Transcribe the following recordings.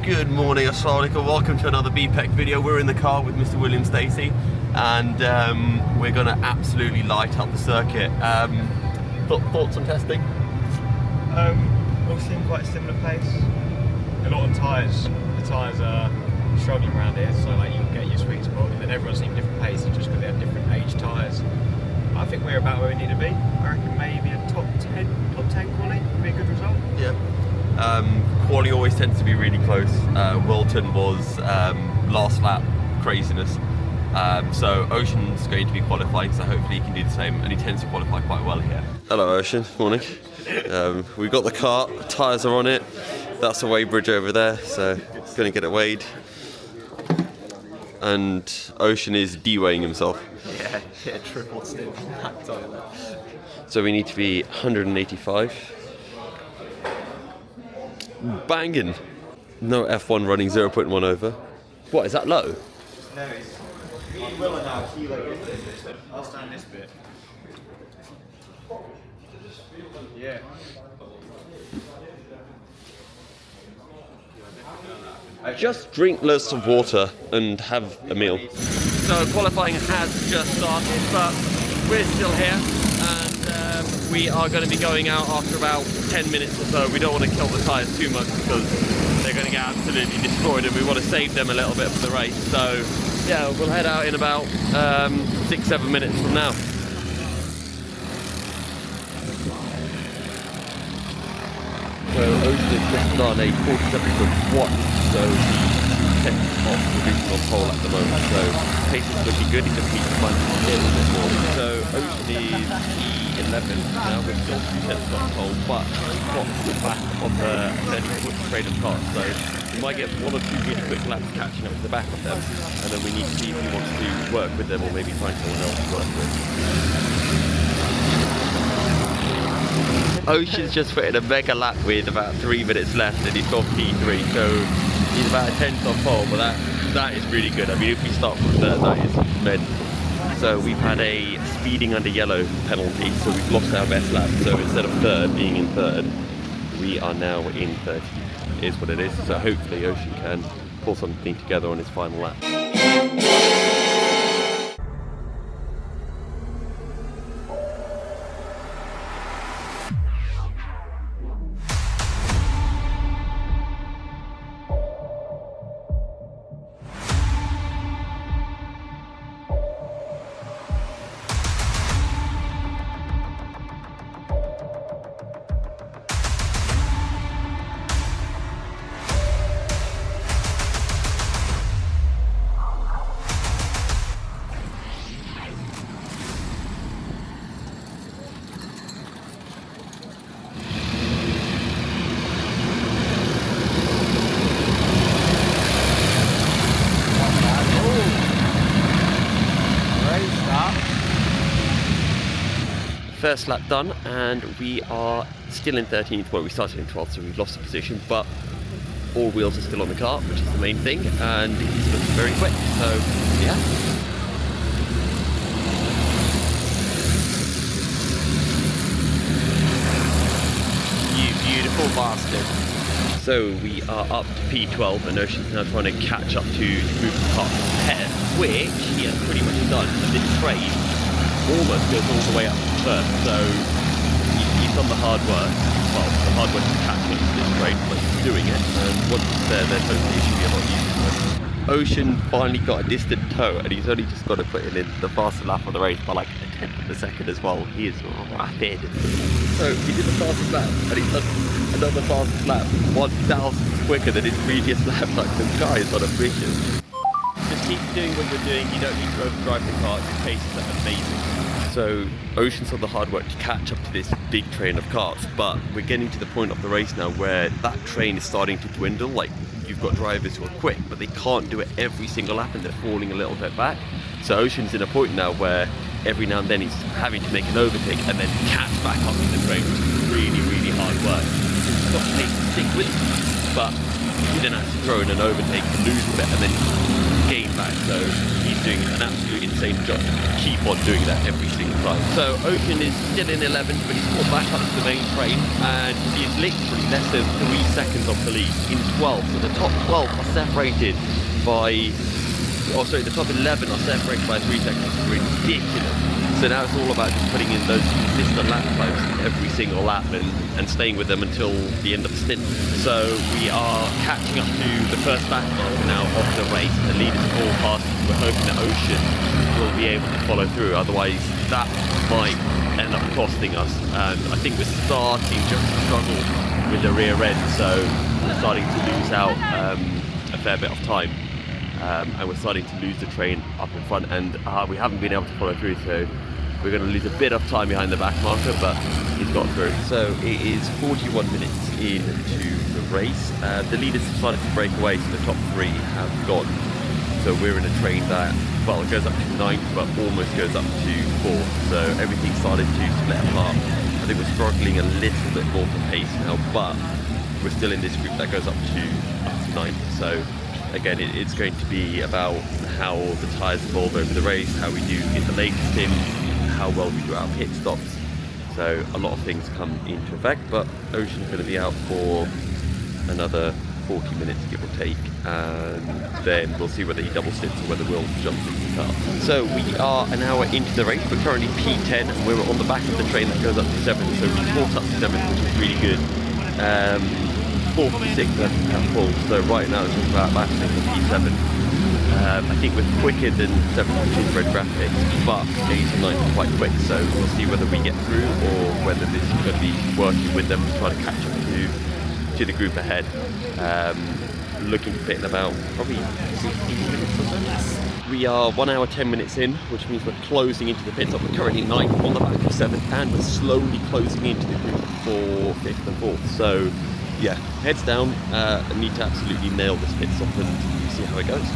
Good morning, assalamu alaikum. Welcome to another BPEC video. We're in the car with Mr. William Stacey, and we're going to absolutely light up the circuit. Thoughts on testing? All seem quite a similar pace. A lot of tyres. The tyres are struggling around here, so like you can get your sweet spot, and then everyone's seeing different paces just because they have different age tyres. I think we're about where we need to be. I reckon maybe a top 10 quality would be a good result. Yeah. Quali always tends to be really close. Wilton was last lap craziness. So Ocean's going to be qualifying, so hopefully he can do the same, and he tends to qualify quite well here. Hello Ocean, morning. We've got the car, tyres are on it. That's a weigh bridge over there, so it's going to get it weighed. And Ocean is de-weighing himself. Yeah, triple stint on that tyre. So we need to be 185. Banging. No F1 running 0.1 over. What, is that low? No, it's will and out kilo. I'll stand this bit. Yeah. Just drink lots of water and have a meal. So qualifying has just started, but we're still here, and we are going to be going out after about 10 minutes or so. We don't want to kill the tyres too much because they're going to get absolutely destroyed, and we want to save them a little bit for the race. So yeah, we'll head out in about 6-7 minutes from now. So Ocean is just done a 47-foot squat, so he's technically off provisional pole at the moment, so pace is looking good. He just needs to find a little bit more. So Ocean is E11 now, we're still 2 tenths off pole, but he's got the back on the 30-foot straight of cars, so we might get 1 or 2 really quick laps catching up to the back of them, and then we need to see if he wants to work with them or maybe find someone else to work with. Ocean's just put in a mega lap with about 3 minutes left, and he's got P3, so he's about a 10th off pole, but that is really good. I mean, if we start from third, that is immense. So we've had a speeding under yellow penalty, so we've lost our best lap. So instead of third being in third, we are now in 30. It is what it is. So hopefully Ocean can pull something together on his final lap. First lap done, and we are still in 13th. Well, we started in 12th, so we've lost the position, but all wheels are still on the car, which is the main thing, and he's looking very quick, so yeah. You beautiful bastard. So we are up to P12, and Ocean's now trying to catch up to move the car ahead, which he has pretty much done. And this trade almost goes all the way up to first, so he's done the hard work. Well, the hard work is catching up to this trade, but he's doing it, and once it's there, then hopefully it should be a lot easier. Ocean finally got a distant toe, and he's only just got to put in the faster lap of the race by like a 10th of a second as well. He is rapid. So he did the fastest lap, and he's done another fastest lap, 1,000 quicker than his previous lap. Like, the guy is on a mission. Just keep doing what you're doing. You don't need to overdrive the car. Your paces are amazing. So Ocean's done the hard work to catch up to this big train of cars, but we're getting to the point of the race now where that train is starting to dwindle. Like, you've got drivers who are quick, but they can't do it every single lap, and they're falling a little bit back. So Ocean's in a point now where every now and then he's having to make an overtake and then catch back up to the train, which is really, really hard work. He's got pace to stick with, but he then has to throw in an overtake to lose a bit and then gain back, so he's doing an absolutely insane job. Keep on doing that every single time. So Ocean is still in 11th, but he's caught back up to the main train, and he's literally less than 3 seconds off the lead in 12th. So the top 12 are separated by, the top 11 are separated by 3 seconds. Ridiculous. So now it's all about just putting in those consistent lap times every single lap and staying with them until the end of the stint. So we are catching up to the first back marker now of the race. The lead is all past. We're hoping that Ocean will be able to follow through. Otherwise, that might end up costing us. And I think we're starting just to struggle with the rear end. So we're starting to lose out a fair bit of time. And we're starting to lose the train up in front, and we haven't been able to follow through, so we're going to lose a bit of time behind the back marker, but he's got through. So it is 41 minutes into the race. The leaders decided to break away, so the top 3 have gone. So we're in a train that, well, it goes up to 9th, but almost goes up to 4th. So everything started to split apart. I think we're struggling a little bit more for pace now, but we're still in this group that goes up to 9th. So again, it's going to be about how the tyres evolve over the race, how we do in the late stints, how well we do our pit stops. So a lot of things come into effect, but Ocean's going to be out for another 40 minutes, give or take, and then we'll see whether he double stints or whether we'll jump into the car. So we are an hour into the race. We're currently P10, and we're on the back of the train that goes up to 7th, so we caught up to 7th, which is really good. 4th and 6th at full, so right now it's just about battling for P7. I think we're quicker than 7th, which is red graphics, but 8th and 9th are quite quick, so we'll see whether we get through or whether this is going to be working with them to try to catch up to the group ahead. Looking to pit in about probably 15 minutes or so. We are 1 hour 10 minutes in, which means we're closing into the pit stop. We're currently 9th on the back of 7th, and we're slowly closing into the group for 5th and 4th. So yeah, heads down. I need to absolutely nail this pit stop and see how it goes.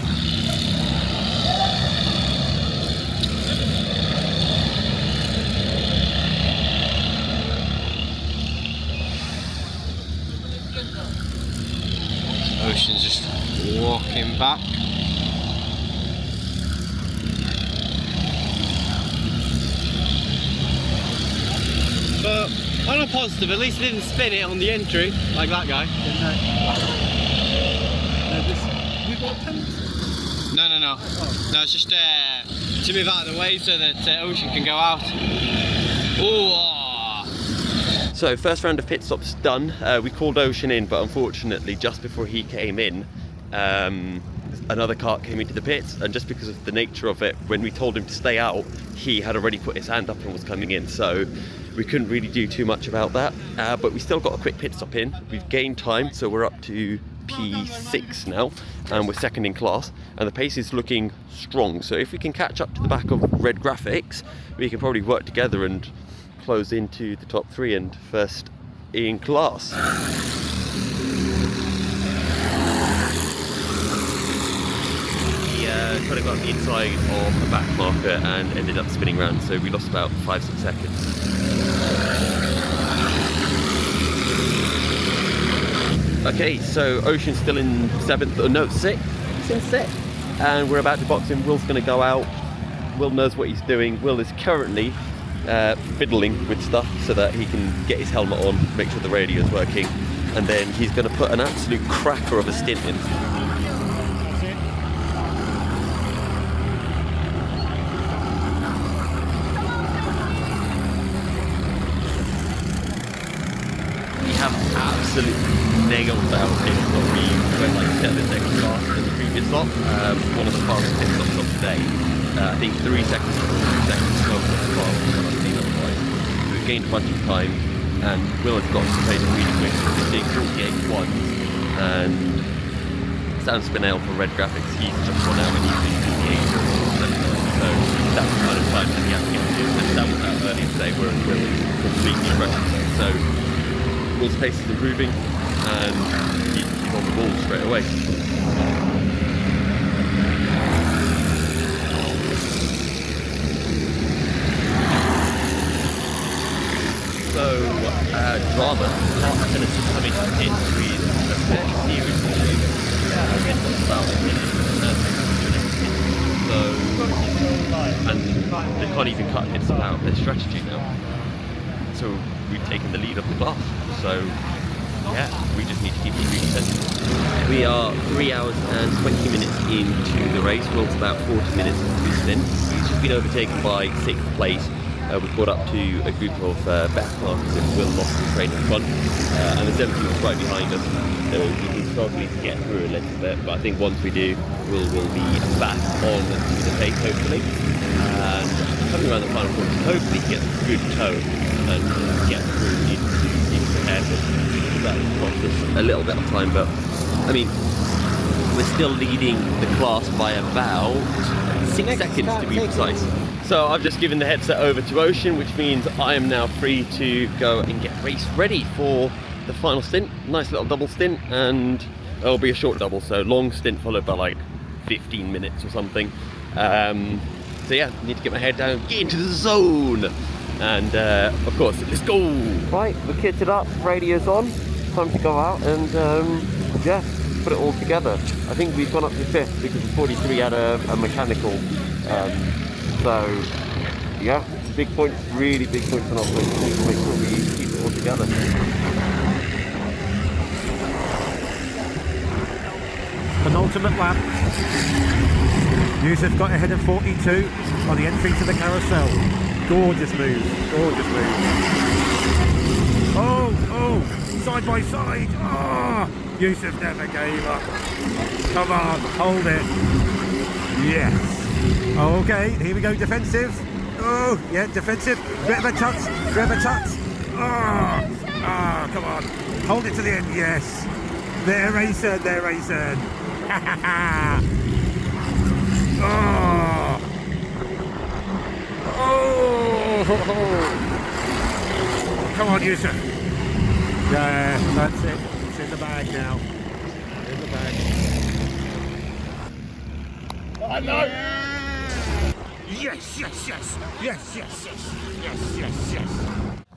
Ocean's just walking back. But on a positive, at least he didn't spin it on the entry like that guy. No. Oh. No, it's just to move out of the way so that Ocean can go out. Ooh. So first round of pit stops done. We called Ocean in, but unfortunately just before he came in, another cart came into the pits, and just because of the nature of it, when we told him to stay out, he had already put his hand up and was coming in, so we couldn't really do too much about that, but we still got a quick pit stop in. We've gained time, so we're up to P6 now, and we're second in class, and the pace is looking strong. So if we can catch up to the back of red graphics, we can probably work together and close into the top 3 and first in class. Trying to go up the inside of the back marker and ended up spinning around, so we lost about 5-6 seconds. Okay, so Ocean's still in 7th, or no, 6th. He's in 6th. And we're about to box him. Will's going to go out. Will knows what he's doing. Will is currently fiddling with stuff so that he can get his helmet on, make sure the radio is working, and then he's going to put an absolute cracker of a stint in. Absolutely nailed out pit stop. We went like 7 seconds faster than the previous stop. One of the fastest pit stops of today. I think 3 seconds or 2 seconds slower than the fastest one I've seen otherwise. So we've gained a bunch of time, and Will has got to pace really quick. We're seeing 48.1, and Sam Spinell for red graphics, he's just 1 hour and he's doing 58. So that's the kind of time that he has to get to. And Sam was out earlier today, whereas Will is completely fresh. So Will's pace is improving, and he's on the ball straight away. So, drama. Carting has just come into the pit with a fairly serious issue. Again, what's about a minute Prokart, it's about their strategy now. So we've taken the lead of the class. So yeah, we just need to keep it really steady. We are 3 hours and 20 minutes into the race. Will's about 40 minutes into his stint. He's just been overtaken by 6th place. We caught up to a group of backmarkers and Will lost the train in front. And the 70 was right behind us. So we've been struggling to get through a little bit. But I think once we do, Will be back on to the pace, hopefully. And coming around the final corner, hopefully he gets a good toe and get through into the hairpin. That will cost us a little bit of time, but I mean, we're still leading the class by about 6 seconds to be precise. So I've just given the headset over to Ocean, which means I am now free to go and get race ready for the final stint. Nice little double stint, and it'll be a short double, so long stint followed by like 15 minutes or something. So yeah, need to get my head down, get into the zone, and of course, let's go. Right, we're kitted up, radio's on, time to go out and yeah, put it all together. I think we've gone up to 5th because the 43 had a mechanical. So yeah, big points, really big points on our point to make sure we keep it all together. Penultimate lap. Yusuf got ahead of 42 on the entry to the carousel. Gorgeous move, gorgeous move. Oh, side by side. Oh, Yusuf never gave up. Come on, hold it. Yes. Okay, here we go, defensive. Oh, yeah, defensive. Bit of a touch, bit of a touch. Oh, come on. Hold it to the end, yes. There, Rayson, there, Rayson. Ha ha ha. Oh. Come on, Yusuf. Yeah, that's it. It's in the bag now. In the bag. I know. Yes, yes, yes. Yes, yes, yes. Yes, yes, yes.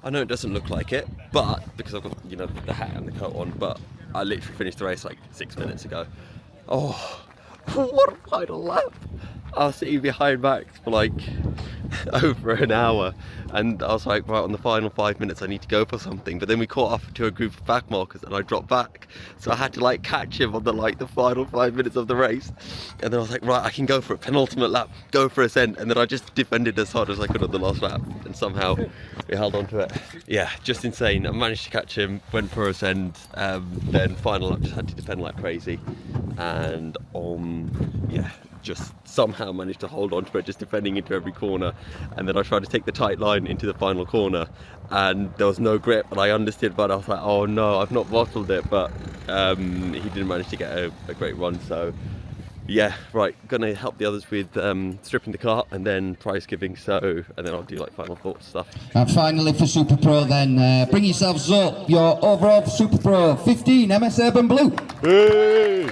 I know it doesn't look like it, but because I've got, you know, the hat and the coat on, but I literally finished the race like 6 minutes ago. Oh, what a final lap! I was sitting behind Max for like over an hour, and I was like, right, on the final 5 minutes I need to go for something, but then we caught up to a group of back markers and I dropped back, so I had to like catch him on the final 5 minutes of the race, and then I was like, right, I can go for a penultimate lap, go for ascent, and then I just defended as hard as I could on the last lap, and somehow we held on to it. Yeah, just insane. I managed to catch him, went for ascent, then final lap just had to defend like crazy, and yeah, just somehow managed to hold on to it, just defending into every corner. And then I tried to take the tight line into the final corner and there was no grip, and I understood, but I was like, oh no, I've not bottled it. But he didn't manage to get a great run. So yeah, right, gonna help the others with stripping the car and then prize giving, and then I'll do like final thoughts stuff. And finally for Super Pro then, bring yourselves up, your overall Super Pro 15 MS Urban Blue. Hey!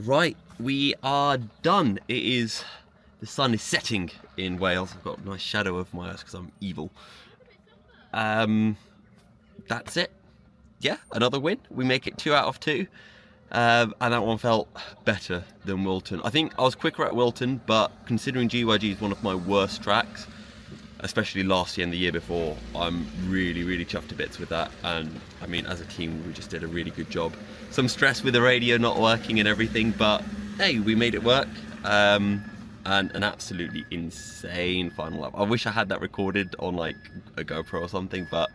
Right, we are done. The sun is setting in Wales. I've got a nice shadow over my eyes because I'm evil. That's it. Yeah, another win. We make it 2 out of 2. And that one felt better than Wilton. I think I was quicker at Wilton, but considering GyG is one of my worst tracks, especially last year and the year before, I'm really, really chuffed to bits with that. And I mean, as a team, we just did a really good job. Some stress with the radio not working and everything, but hey, we made it work. And an absolutely insane final lap. I wish I had that recorded on like a GoPro or something, but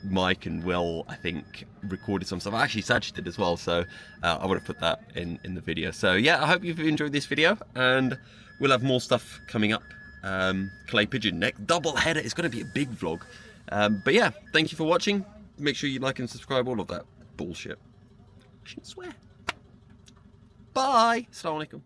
Mike and Will, I think, recorded some stuff. Actually, Saj did as well, so I would have put that in the video. So yeah, I hope you've enjoyed this video, and we'll have more stuff coming up. Clay pigeon next, double header. It's going to be a big vlog. But yeah, thank you for watching. Make sure you like and subscribe, all of that. bullshit. I shouldn't swear. Bye. Assalamu alaikum.